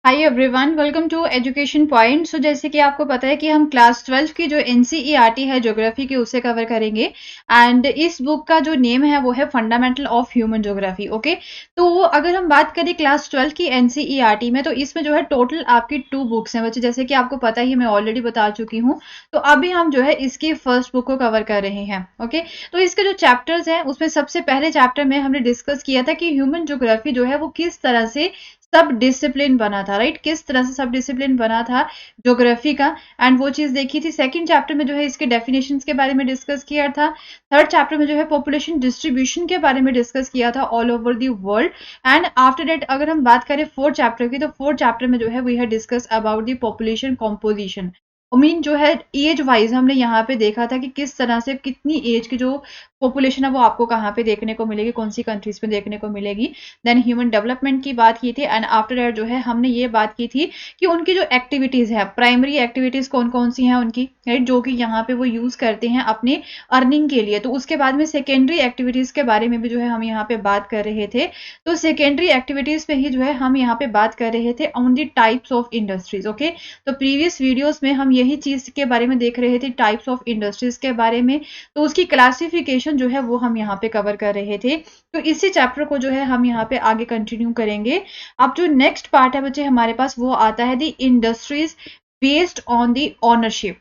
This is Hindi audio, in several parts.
Hi everyone, welcome to education point. So जैसे कि आपको पता है कि हम क्लास 12 की जो एनसीईआरटी है ज्योग्राफी की, उसे कवर करेंगे। एंड इस बुक का जो नेम है वो है fundamental of human geography. Okay, तो अगर हम बात करें क्लास 12 की एनसीईआरटी में, तो इसमें जो है टोटल आपकी 2 बुक्स हैं बच्चे, जैसे कि आपको पता ही, मैं ऑलरेडी बता चुकी हूँ। तो अभी हम जो है इसकी फर्स्ट बुक को कवर कर रहे हैं। ओके, तो इसके जो चैप्टर्स हैं उसमें सबसे पहले चैप्टर में हमने डिस्कस किया था कि ह्यूमन ज्योग्राफी जो है वो किस तरह से सब डिसिप्लिन बना था, राइट, किस तरह से सब डिसिप्लिन बना था ज्योग्राफी का। एंड वो चीज देखी थी। सेकंड चैप्टर में जो है इसके डेफिनेशंस के बारे में डिस्कस किया था। थर्ड चैप्टर में जो है पॉपुलेशन डिस्ट्रीब्यूशन के बारे में डिस्कस किया था all over the world. And after that अगर हम बात करें फोर्थ चैप्टर की, तो फोर्थ चैप्टर में जो है we have discuss about the population composition. Mean जो है एज वाइज हमने यहाँ पे देखा था कि किस तरह से कितनी एज की जो पॉपुलेशन है वो आपको कहाँ पे देखने को मिलेगी, कौन सी कंट्रीज में देखने को मिलेगी। देन ह्यूमन डेवलपमेंट की बात की थी। एंड आफ्टर दैट जो है हमने ये बात की थी कि उनकी जो एक्टिविटीज है, प्राइमरी एक्टिविटीज कौन कौन सी हैं उनकी, राइट, जो कि यहाँ पे वो यूज करते हैं अपने अर्निंग के लिए। तो उसके बाद में सेकेंडरी एक्टिविटीज के बारे में भी जो है हम यहाँ पे बात कर रहे थे। तो सेकेंडरी एक्टिविटीज पे ही जो है हम यहाँ पे बात कर रहे थे on the types of industries. Okay, तो प्रीवियस वीडियोज में हम यही चीज के बारे में देख रहे थे, टाइप्स ऑफ इंडस्ट्रीज के बारे में। तो उसकी क्लासिफिकेशन जो है वो हम यहाँ पे कवर कर रहे थे। तो इसी चैप्टर को जो है हम यहाँ पे आगे कंटिन्यू करेंगे। अब जो नेक्स्ट पार्ट है बच्चे हमारे पास, वो आता है the industries based on the ownership.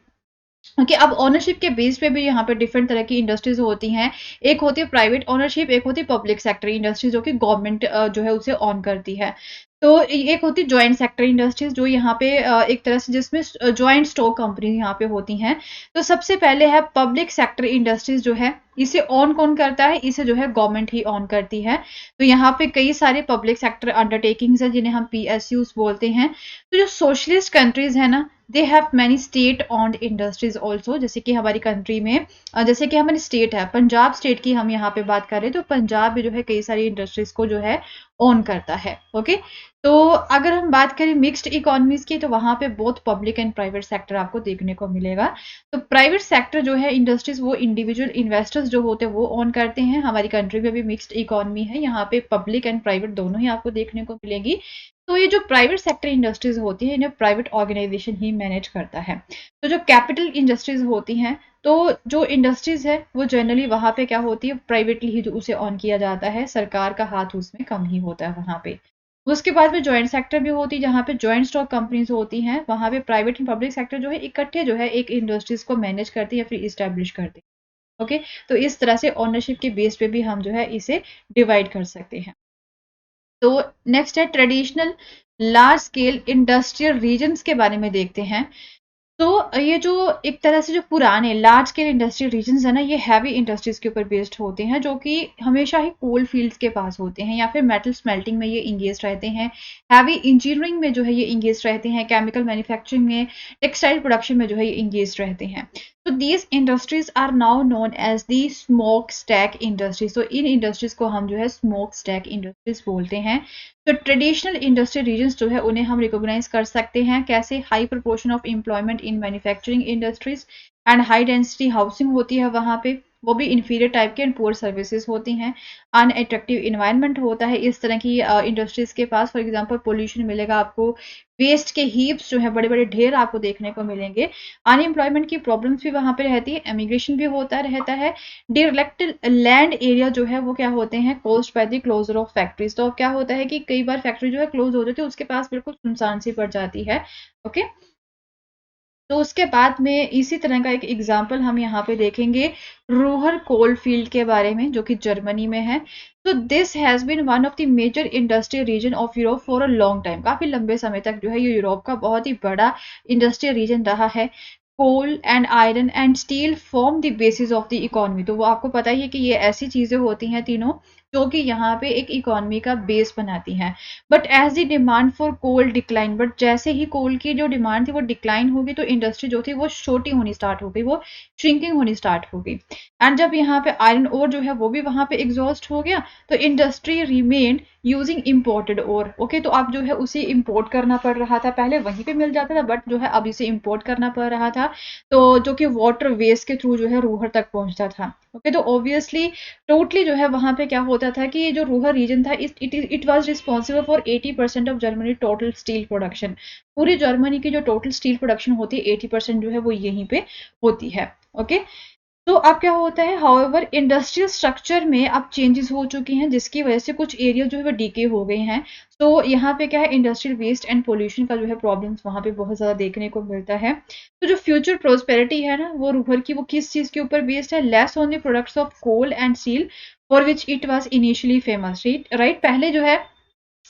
Okay, अब ओनरशिप के बेस पे भी यहाँ पे डिफरेंट तरह की इंडस्ट्रीज होती हैं। एक होती है प्राइवेट ओनरशिप, एक होती है पब्लिक सेक्टर इंडस्ट्री जो कि गवर्नमेंट जो है उसे ऑन करती है। तो एक होती है ज्वाइंट सेक्टर इंडस्ट्रीज, जो यहाँ पे एक तरह से जिसमें ज्वाइंट स्टॉक कंपनी यहाँ पे होती हैं। तो सबसे पहले है पब्लिक सेक्टर इंडस्ट्रीज, जो है इसे ऑन कौन करता है, इसे जो है गवर्नमेंट ही ऑन करती है। तो यहाँ पे कई सारे पब्लिक सेक्टर अंडरटेकिंग्स हैं जिन्हें हम पीएसयूज बोलते हैं। तो जो सोशलिस्ट कंट्रीज है ना, they have many state owned industries also. जैसे कि हमारी कंट्री में जैसे कि हमारी स्टेट है पंजाब, स्टेट की हम यहाँ पे बात करें तो पंजाब भी जो है कई सारी इंडस्ट्रीज को जो है ऑन करता है। ओके, तो अगर हम बात करें मिक्स्ड इकोनॉमीज की, तो वहां पे both public and private sector आपको देखने को मिलेगा। तो प्राइवेट सेक्टर जो है इंडस्ट्रीज, वो इंडिविजुअल इन्वेस्टर्स जो होते हैं वो ऑन करते हैं। हमारी कंट्री में भी मिक्स्ड इकोनॉमी है, यहाँ पे पब्लिक एंड प्राइवेट दोनों ही आपको देखने को मिलेगी। तो ये जो प्राइवेट सेक्टर इंडस्ट्रीज होती है, इन्हें प्राइवेट ऑर्गेनाइजेशन ही मैनेज करता है। तो जो कैपिटल इंडस्ट्रीज होती हैं, तो जो इंडस्ट्रीज है वो जनरली वहां पे क्या होती है, प्राइवेटली ही जो उसे ऑन किया जाता है, सरकार का हाथ उसमें कम ही होता है वहां पे। उसके बाद में ज्वाइंट सेक्टर भी होती है, जहाँ पे ज्वाइंट स्टॉक कंपनीज होती हैं, वहां पे प्राइवेट एंड पब्लिक सेक्टर जो है इकट्ठे जो है एक इंडस्ट्रीज को मैनेज करती है या फिर इस्टेब्लिश करती है। ओके, तो इस तरह से ओनरशिप के बेस पे भी हम जो है इसे डिवाइड कर सकते हैं। तो नेक्स्ट है traditional large scale industrial regions के बारे में देखते हैं। तो ये जो एक तरह से जो पुराने लार्ज स्केल इंडस्ट्रियल रीजन्स है ना, ये हैवी इंडस्ट्रीज के ऊपर बेस्ड होते हैं, जो कि हमेशा ही कोल फील्ड्स के पास होते हैं या फिर मेटल स्मेल्टिंग में ये इंगेज रहते हैं। हैवी इंजीनियरिंग में जो है ये इंगेज रहते हैं, केमिकल मैन्युफैक्चरिंग में, टेक्सटाइल प्रोडक्शन में जो है ये इंगेज रहते हैं। तो these industries are now known as the smoke stack industries. तो इन इंडस्ट्रीज को हम जो है स्मोक स्टैक इंडस्ट्रीज बोलते हैं। तो ट्रेडिशनल इंडस्ट्री रीजन्स जो है उन्हें हम रिकॉग्नाइज कर सकते हैं कैसे, high proportion of employment in manufacturing industries and high density housing होती है वहां पे, वो भी इंफीरियर टाइप के एंड पुअर सर्विसेज होती हैं। अनअट्रैक्टिव इन्वायरमेंट होता है इस तरह की इंडस्ट्रीज के पास। फॉर एग्जांपल पोल्यूशन मिलेगा आपको, वेस्ट के हीप्स जो है बड़े बड़े ढेर आपको देखने को मिलेंगे। अनएम्प्लॉयमेंट की प्रॉब्लम्स भी वहां पे रहती है, इमिग्रेशन भी होता रहता है। डिरेक्टेड लैंड एरिया जो है वो क्या होते हैं, caused by the closure of factories. तो अब क्या होता है कि कई बार फैक्ट्री जो है क्लोज हो जाती है, उसके पास बिल्कुल सुनसान सी पड़ जाती है। ओके, तो उसके बाद में इसी तरह का एक एग्जाम्पल हम यहाँ पे देखेंगे रूहर कोल फील्ड के बारे में, जो कि जर्मनी में है। तो this has been one of the major industrial region of Europe for a long time. काफी लंबे समय तक जो है ये यूरोप का बहुत ही बड़ा इंडस्ट्रियल रीजन रहा है। Coal and iron and steel form the basis of the economy. तो वो आपको पता ही है कि ये ऐसी चीजें होती हैं तीनों जो कि यहाँ पे एक इकोनॉमी का बेस बनाती हैं। But as the demand for coal decline, but जैसे ही कोल की जो डिमांड थी वो डिक्लाइन होगी, तो इंडस्ट्री जो थी वो छोटी होनी स्टार्ट हो गई, वो श्रिंकिंग होनी स्टार्ट हो गई। एंड जब यहाँ पे आयरन ओर जो है वो भी वहां पे एग्जॉस्ट हो गया, तो इंडस्ट्री रिमेन यूजिंग इम्पोर्टेड ओर। ओके, तो अब जो है उसे इम्पोर्ट करना पड़ रहा था, पहले वहीं पे मिल जाता था बट जो है अब इसे इम्पोर्ट करना पड़ रहा था। तो जो कि वाटर वेस्ट के थ्रू जो है रूहर तक पहुंचता था। ओके, तो ऑब्वियसली टोटली जो है वहां पे क्या होता होता था कि ये जो रूहर रीजन था it was responsible for 80% of Germany total steel production. पूरी जर्मनी की जो टोटल स्टील प्रोडक्शन होती है 80% जो है वो यहीं पे होती है। ओके, तो अब क्या होता है, हाउएवर इंडस्ट्रियल स्ट्रक्चर में अब चेंजेस हो चुकी हैं जिसकी वजह से कुछ एरिया जो है वो डीके हो गए हैं। तो यहाँ पे क्या है, इंडस्ट्रियल वेस्ट एंड पोल्यूशन का जो है प्रॉब्लम्स वहाँ पे बहुत ज़्यादा देखने को मिलता है। तो जो फ्यूचर प्रोस्पेरिटी है ना, वो रूहर की वो किस चीज़ के ऊपर बेस्ड है, less on the products of coal and steel for which it was initially famous. Right, पहले जो है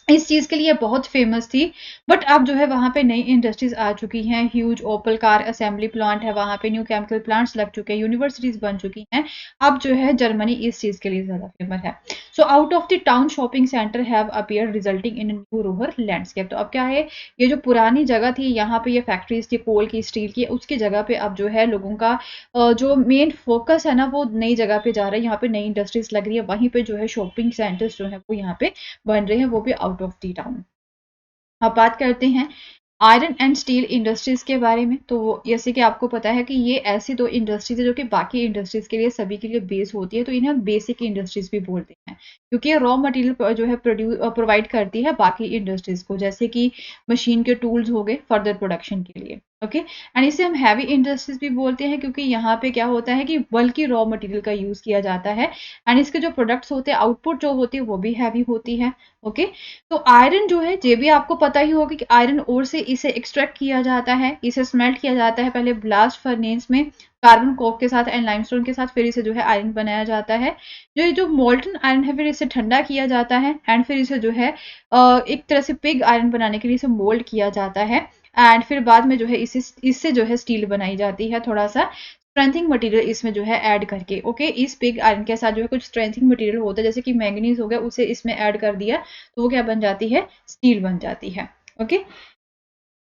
इस चीज़ के लिए बहुत फेमस थी, बट अब जो है वहाँ पे नई इंडस्ट्रीज आ चुकी हैं, ह्यूज ओपल कार असेंबली प्लांट है वहाँ पे, न्यू केमिकल प्लांट्स लग चुके हैं, यूनिवर्सिटीज बन चुकी हैं। अब जो है जर्मनी इस चीज़ के लिए ज़्यादा फेमस है। So out of the town shopping centre have appear resulting in new rural landscape. तो अब क्या है, ये जो पुरानी जगह थी यहाँ पे ये फैक्ट्रीज थी कोल की स्टील की, उसकी जगह पे अब जो है लोगों का जो मेन फोकस है ना वो नई जगह पे जा रहा है, यहाँ पे नई इंडस्ट्रीज लग रही है, वहीं पे जो है शॉपिंग सेंटर्स जो है वो यहाँ पे बन रहे हैं, वो भी आउट ऑफ द टाउन। अब बात करते हैं आयरन एंड स्टील इंडस्ट्रीज के बारे में। तो जैसे कि आपको पता है कि ये ऐसी दो इंडस्ट्रीज है जो कि बाकी इंडस्ट्रीज के लिए सभी के लिए बेस होती है, तो इन्हें हम बेसिक इंडस्ट्रीज भी बोलते हैं क्योंकि ये रॉ मटेरियल जो है प्रोवाइड करती है बाकी इंडस्ट्रीज को, जैसे कि मशीन के टूल्स हो गए फर्दर प्रोडक्शन के लिए। ओके, एंड इसे हम हैवी इंडस्ट्रीज भी बोलते हैं क्योंकि यहाँ पे क्या होता है कि बल्कि रॉ मटेरियल का यूज किया जाता है एंड इसके जो प्रोडक्ट्स होते हैं, आउटपुट जो होती है वो भी हैवी होती है। ओके, तो आयरन जो है, ये भी आपको पता ही होगा कि आयरन ओर से इसे एक्सट्रैक्ट किया जाता है, इसे स्मेल्ट किया जाता है पहले ब्लास्ट फर्नेस में कार्बन कोक के साथ एंड लाइमस्टोन के साथ, फिर इसे जो है आयरन बनाया जाता है। जो मोल्टन आयरन है फिर इसे ठंडा किया जाता है एंड फिर इसे जो है एक तरह से पिग आयरन बनाने के लिए इसे मोल्ड किया जाता है एंड फिर बाद में जो है इससे जो है स्टील बनाई जाती है, थोड़ा सा स्ट्रेंथिंग मटेरियल इसमें जो है ऐड करके। ओके, इस पिग आयरन के साथ जो है कुछ स्ट्रेंथिंग मटेरियल होता है, जैसे कि मैंगनीज हो गया, उसे इसमें ऐड कर दिया तो वो क्या बन जाती है, स्टील बन जाती है। ओके,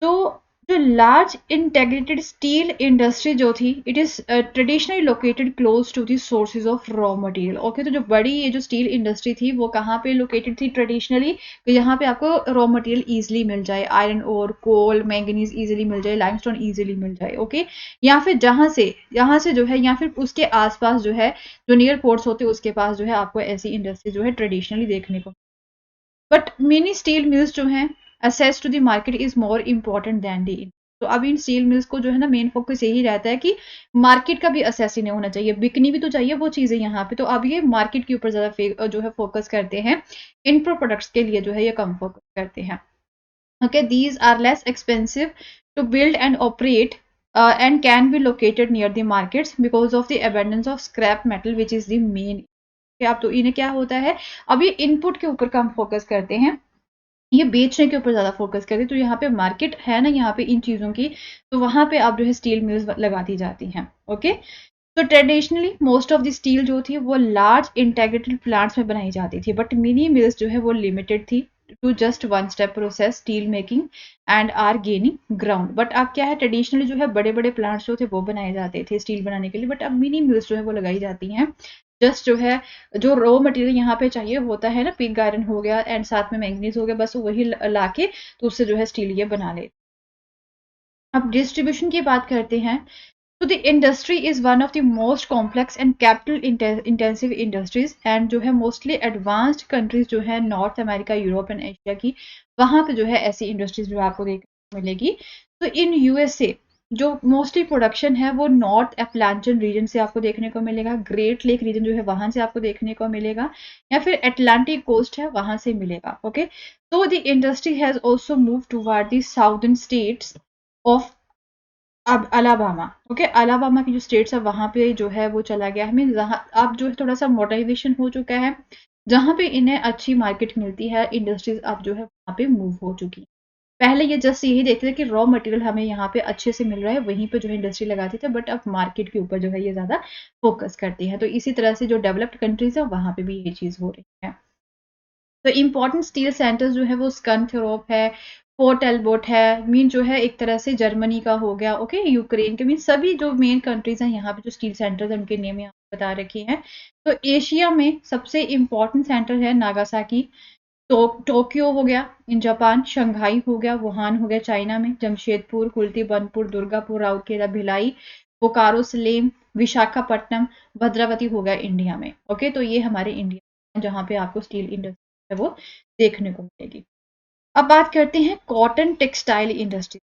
तो जो लार्ज इंटेग्रेटेड स्टील इंडस्ट्री जो थी, it is traditionally located close to the sources of raw material. Okay, तो जो बड़ी ये जो स्टील इंडस्ट्री थी वो कहाँ पे लोकेटेड थी ट्रेडिशनली, तो यहाँ पे आपको रॉ मटेरियल इजिली मिल जाए, आयरन और कोल मैंगनीज इजिली मिल जाए, लाइमस्टोन इजिली मिल जाए। ओके, या फिर यहाँ से जो है, या फिर उसके आसपास जो है, जो नियर पोर्ट्स होते हैं उसके पास जो है आपको ऐसी इंडस्ट्री जो है ट्रेडिशनली देखने को। बट मिनी स्टील मिल्स जो हैं, access to the market is more important than the in। तो अब इन स्टील मिल्स को जो है ना मेन फोकस यही रहता है कि मार्केट का भी असेस ही नहीं होना चाहिए, बिकनी भी तो चाहिए वो चीजें यहाँ पे, तो अब ये मार्केट के ऊपर ज्यादा जो है फोकस करते हैं, इनपुट प्रोडक्ट्स के लिए जो है ये कम फोकस करते हैं। Okay, these are less expensive to build and operate and can be located near the markets because of the abundance of scrap metal which is the main। अब तो इन्हें क्या होता है, अब ये इनपुट के ऊपर कम फोकस करते हैं, ये बेचने के ऊपर ज्यादा फोकस करते हैं। तो यहाँ पे मार्केट है ना यहाँ पे इन चीजों की, तो वहां पे आप जो है स्टील मिल्स लगा दी जाती हैं। ओके, तो traditionally most of the steel जो थी वो लार्ज इंटेग्रेटेड प्लांट्स में बनाई जाती थी, बट मिनी मिल्स जो है वो लिमिटेड थी to just one step process steel making and are gaining ground. But अब क्या है, ट्रेडिशनली जो है बड़े बड़े प्लांट्स जो थे वो बनाए जाते थे स्टील बनाने के लिए, बट अब मिनी मिल्स जो है वो लगाई जाती हैं। जस्ट जो है जो रॉ मटेरियल यहाँ पे चाहिए होता है ना, पिग आयरन हो गया एंड साथ में मैंगनीज हो गया, बस वही लाके तो उससे जो है स्टील ये बना ले। अब डिस्ट्रीब्यूशन की बात करते हैं, तो the industry is one of the most complex and capital intensive industries and जो है मोस्टली एडवांस्ड कंट्रीज जो है north America, Europe and Asia की, वहां पे जो है ऐसी इंडस्ट्रीज जो आपको देखने को मिलेगी। तो इन यूएसए जो मोस्टली प्रोडक्शन है वो नॉर्थ एप्लांटन रीजन से आपको देखने को मिलेगा, ग्रेट लेक रीजन जो है वहां से आपको देखने को मिलेगा, या फिर एटलांटिक कोस्ट है वहां से मिलेगा। ओके, तो the industry has also move toward the southern states of अब अलाबामा। ओके, अलाबामा की जो स्टेट्स है वहां पे जो है वो चला गया है, मीन अब जो है थोड़ा सा मॉडर्नाइजेशन हो चुका है, जहां पे इन्हें अच्छी मार्केट मिलती है, इंडस्ट्रीज अब जो है वहां पे मूव हो चुकी है। पहले ये जस्ट यही देखते थे कि रॉ मटेरियल हमें यहाँ पे अच्छे से मिल रहा है, वहीं पे जो है इंडस्ट्री लगाते थे, बट अब मार्केट के ऊपर जो है ये ज्यादा फोकस करती है। तो इसी तरह से जो डेवलप्ड कंट्रीज है वहां पे भी ये चीज हो रही है। तो इम्पोर्टेंट स्टील सेंटर्स जो है वो स्कंथरोप है, पोर्ट एल्बर्ट है, मीन जो है एक तरह से जर्मनी का हो गया। ओके, यूक्रेन के, मीन सभी जो मेन कंट्रीज हैं यहाँ पे जो स्टील सेंटर्स हैं उनके नेम यहाँ बता रखे हैं। तो एशिया में सबसे इम्पोर्टेंट सेंटर है नागासाकी, टोक्यो हो गया इन जापान, शंघाई हो गया, वुहान हो गया चाइना में, जमशेदपुर, कुल्टी बनपुर, दुर्गापुर, राउरकेला, भिलाई, बोकारो, सलेम, विशाखापट्टनम, भद्रावती हो गया इंडिया में। ओके, तो ये हमारे इंडिया जहाँ पे आपको स्टील इंडस्ट्री है वो देखने को मिलेगी। अब बात करते हैं कॉटन टेक्सटाइल इंडस्ट्री।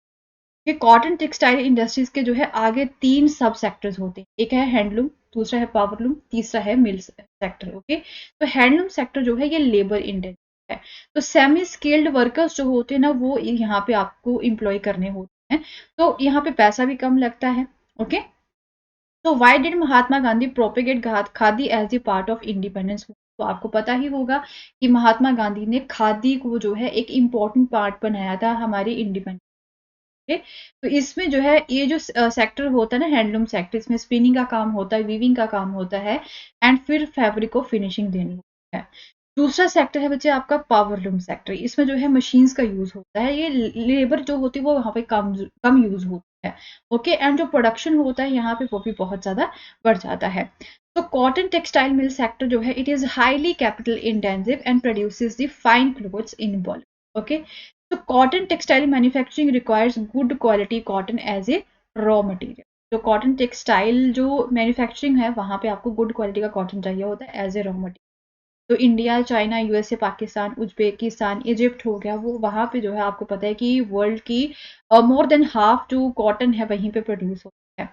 ये कॉटन टेक्सटाइल इंडस्ट्रीज के जो है आगे 3 सब सेक्टर्स होते हैं। एक है हैंडलूम, दूसरा है पावरलूम, तीसरा है मिल सेक्टर। ओके, तो हैंडलूम सेक्टर जो है ये लेबर इंटेंसिव है। तो सेमी स्किल्ड वर्कर्स जो होते हैं ना वो यहाँ पे आपको एम्प्लॉय करने होते हैं, तो यहाँ पे पैसा भी कम लगता है। ओके, तो why did Mahatma Gandhi propagate khadi as a part of independence? तो आपको पता ही होगा कि महात्मा गांधी ने खादी को जो है एक इम्पॉर्टेंट पार्ट बनाया था हमारी इंडिपेंडेंस। तो इसमें जो है ये जो सेक्टर होता है ना हैंडलूम सेक्टर, इसमें स्पिनिंग का काम होता है, वीविंग का काम होता है, एंड फिर फैब्रिक को फिनिशिंग देनी होती है। दूसरा सेक्टर है बच्चे आपका पावरलूम सेक्टर। इसमें जो है मशीन्स का यूज होता है, ये लेबर जो होती है वो वहाँ पे कम कम यूज होती है। ओके, एंड जो प्रोडक्शन होता है यहाँ पे वो भी बहुत ज्यादा बढ़ जाता है। तो कॉटन टेक्सटाइल मिल सेक्टर जो है it is highly capital intensive and produces the fine clothes in bulk. Okay, तो cotton textile manufacturing requires good quality cotton as a raw material. तो कॉटन टेक्सटाइल जो मैन्युफैक्चरिंग है वहां पे आपको गुड क्वालिटी का कॉटन चाहिए होता है एज ए रॉ मटेरियल। तो India, China, USA, Pakistan, Uzbekistan, Egypt हो गया, वो वहां पे जो है आपको पता है कि वर्ल्ड की मोर देन हाफ जो कॉटन है वहीं पे प्रोड्यूस होता है।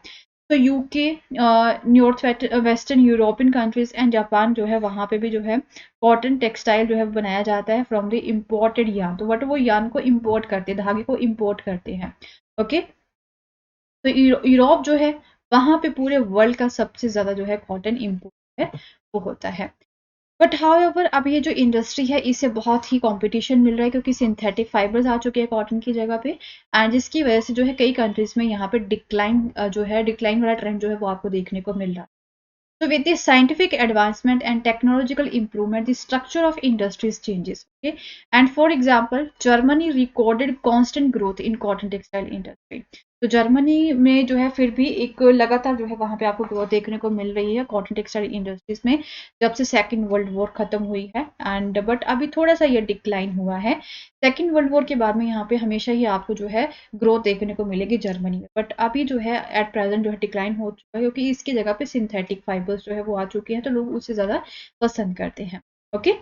तो UK, north western European countries and Japan जो है वहां पे भी जो है कॉटन टेक्सटाइल जो है बनाया जाता है फ्रॉम द इम्पोर्टेड यान। तो वट वो यान को इम्पोर्ट करते हैं, धागे को इम्पोर्ट करते हैं। ओके, तो यूरोप जो है वहां पे पूरे वर्ल्ड का सबसे ज्यादा जो है कॉटन इम्पोर्ट है वो होता है। बट हाउएवर अब ये जो इंडस्ट्री है इससे बहुत ही कंपटीशन मिल रहा है क्योंकि सिंथेटिक फाइबर्स आ चुके हैं कॉटन की जगह पे, एंड जिसकी वजह से जो है कई कंट्रीज में यहाँ पे डिक्लाइन जो है डिक्लाइन वाला ट्रेंड जो है वो आपको देखने को मिल रहा है। So with the scientific advancement and technological improvement, the structure of industries changes. Okay, and for example, Germany recorded constant growth in cotton textile industry. तो जर्मनी में जो है फिर भी एक लगातार जो है वहां पे आपको ग्रोथ देखने को मिल रही है कॉटन टेक्सटाइल इंडस्ट्रीज में जब से सेकेंड वर्ल्ड वॉर खत्म हुई है, एंड बट अभी थोड़ा सा ये डिक्लाइन हुआ है। सेकेंड वर्ल्ड वॉर के बाद में यहाँ पे हमेशा ही आपको जो है ग्रोथ देखने को मिलेगी जर्मनी में, बट अभी जो है एट प्रेजेंट जो है डिक्लाइन हो चुका है क्योंकि इसकी जगह पे सिंथेटिक फाइबर्स जो है वो आ चुके हैं तो लोग उससे ज़्यादा पसंद करते हैं। ओके,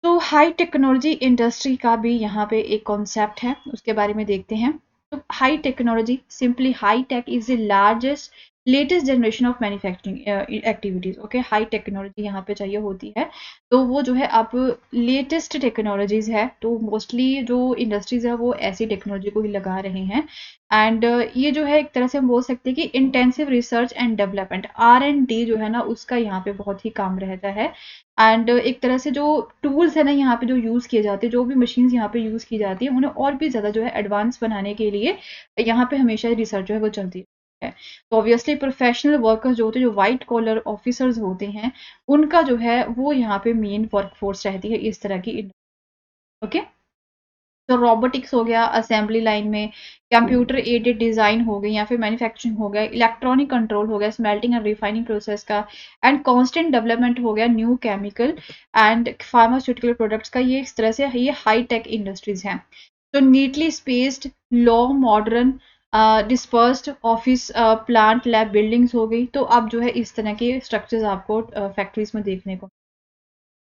तो हाई टेक्नोलॉजी इंडस्ट्री का भी यहाँ पे एक कॉन्सेप्ट है, उसके बारे में देखते हैं। तो high technology simply high tech is the largest latest generation of manufacturing activities. Okay, high technology यहाँ पे चाहिए होती है तो वो जो है अब लेटेस्ट टेक्नोलॉजीज है, तो मोस्टली जो इंडस्ट्रीज है वो ऐसी टेक्नोलॉजी को ही लगा रहे हैं। एंड ये जो है एक तरह से हम बोल सकते हैं कि intensive research and development R&D जो है ना उसका यहाँ पे बहुत ही काम रहता है। एंड एक तरह से जो टूल्स है ना यहाँ पे जो यूज़ किए जाते हैं, जो भी मशीन्स यहाँ पे यूज़ की जाती है उन्हें और भी ज़्यादा जो है एडवांस बनाने के लिए यहाँ पे हमेशा रिसर्च जो है वो चलती है। तो ऑब्वियसली प्रोफेशनल वर्कर्स जो होते हैं, जो वाइट कॉलर ऑफिसर्स होते हैं, उनका जो है वो यहाँ पे मेन वर्कफोर्स रहती है इस तरह की। ओके, तो रोबोटिक्स हो गया असेंबली लाइन में, कंप्यूटर एडेड डिज़ाइन हो गई या फिर मैन्युफैक्चरिंग हो गया, इलेक्ट्रॉनिक कंट्रोल हो गया स्मेल्टिंग एंड रिफाइनिंग प्रोसेस का, एंड कांस्टेंट डेवलपमेंट हो गया new chemical and pharmaceutical products का। ये इस तरह से ये हाई टेक इंडस्ट्रीज हैं। तो neatly spaced long modern dispersed office plant lab buildings हो गई। तो अब जो है इस तरह के स्ट्रक्चर्स आपको फैक्ट्रीज में देखने को।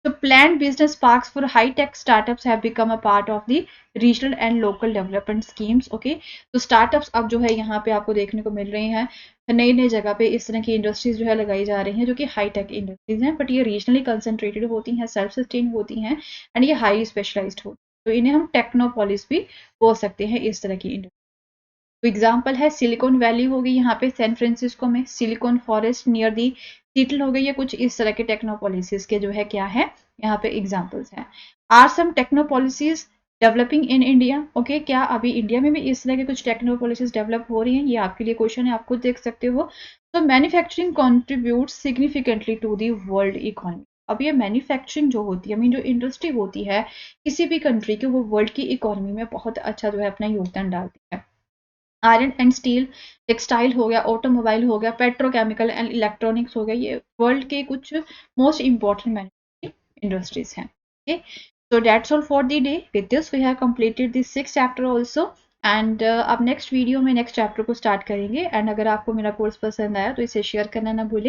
So planned business parks for high-tech startups have become a part of the regional and local development schemes. Okay, तो startups अब जो है यहाँ पे आपको देखने को मिल रहे हैं, नई नई जगह पे इस तरह की इंडस्ट्रीज जो है लगाई जा रही हैं जो कि हाई टेक इंडस्ट्रीज हैं, बट ये रीजनली कंसंट्रेटेड होती हैं, सेल्फ सस्टेन होती हैं, एंड ये हाईली स्पेशलाइज्ड होती हैं। तो इन्हें हम टेक्नोपॉलिस भी बोल सकते हैं इस तरह की इंडस्ट्री। तो एग्जाम्पल है सिलिकॉन वैली हो गई यहाँ पे सैन फ्रांसिस्को में, सिलिकॉन फॉरेस्ट नियर दी सीटल हो गई, ये कुछ इस तरह के टेक्नोपॉलिसीज के जो है क्या है यहाँ पे एग्जाम्पल्स हैं। Are some technopolises developing in India. Okay, क्या अभी इंडिया में भी इस तरह के कुछ टेक्नोपॉलिसीज डेवलप हो रही हैं? ये आपके लिए क्वेश्चन है, आप खुद देख सकते हो। तो manufacturing contribute significantly to the world economy. अब ये मैन्युफैक्चरिंग जो होती है, आई मीन जो इंडस्ट्री होती है किसी भी कंट्री की, वो वर्ल्ड की इकोनॉमी में बहुत अच्छा जो है अपना योगदान डालती है। आयरन एंड स्टील, टेक्सटाइल हो गया, ऑटोमोबाइल हो गया, पेट्रोकेमिकल एंड इलेक्ट्रॉनिक्स हो गया, ये वर्ल्ड के कुछ मोस्ट इंपॉर्टेंट मैन्युफैक्चरिंग इंडस्ट्रीज हैं। Okay, so that's all for the day. With this we have completed the 6th chapter also, and अब नेक्स्ट वीडियो में नेक्स्ट चैप्टर को स्टार्ट करेंगे। एंड अगर आपको मेरा कोर्स पसंद आया तो इसे शेयर करना ना भूलें।